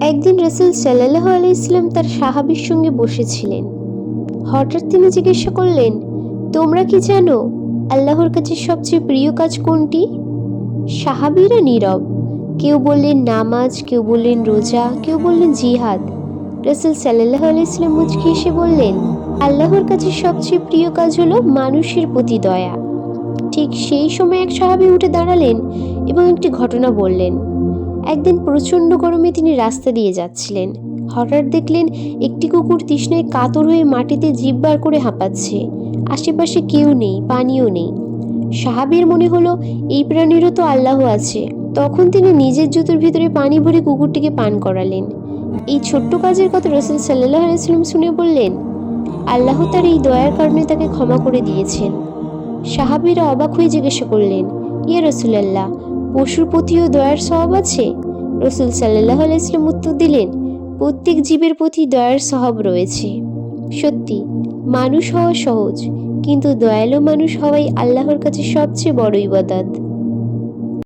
একদিন রাসূল সাল্লাল্লাহু আলাইহি সাল্লাম তার সাহাবীর সঙ্গে বসেছিলেন। হঠাৎ তিনি জিজ্ঞাসা করলেন, তোমরা কি জানো আল্লাহর কাছে সবচেয়ে প্রিয় কাজ কোনটি? সাহাবীরা নীরব। কেউ বললেন নামাজ, কেউ বললেন রোজা, কেউ বললেন জিহাদ। রাসূল সাল্লাল্লাহু আলাইহি সাল্লাম মুচকি হেসে বললেন, আল্লাহর কাছে সবচেয়ে প্রিয় কাজ হলো মানুষের প্রতি দয়া। ঠিক সেই সময় এক সাহাবী উঠে দাঁড়ালেন এবং একটি ঘটনা বললেন। একদিন প্রচণ্ড গরমে তিনি রাস্তা দিয়ে যাচ্ছিলেন। হঠাৎ দেখলেন একটি কুকুর তৃষ্ণায় কাতর হয়ে মাটিতে জিভ বার করে হাঁপাচ্ছে। আশেপাশে কেউ নেই, পানিও নেই। সাহাবীর মনে হলো এই প্রাণীরও তো আল্লাহ আছে। তখন তিনি নিজের জুতোর ভিতরে পানি ভরে কুকুরটিকে পান করালেন। এই ছোট্ট কাজের কথা রাসূল সাল্লাল্লাহু আলাইহি ওয়াসাল্লাম শুনে বললেন, আল্লাহ তার এই দয়ার কারণে তাকে ক্ষমা করে দিয়েছেন। সাহাবীরা অবাক হয়ে জিজ্ঞাসা করলেন, ইয়া রাসূলুল্লাহ, পশুর প্রতিও দয়ার সওয়াব আছে? রাসূল সাল্লাল্লাহু আলাইহি ওয়াসাল্লাম উত্তর দিলেন, প্রত্যেক জীবের প্রতি দয়ার সওয়াব রয়েছে। সত্যি, মানুষ হওয়া সহজ, কিন্তু দয়ালু মানুষ হওয়াই আল্লাহর কাছে সবচেয়ে বড় ইবাদত।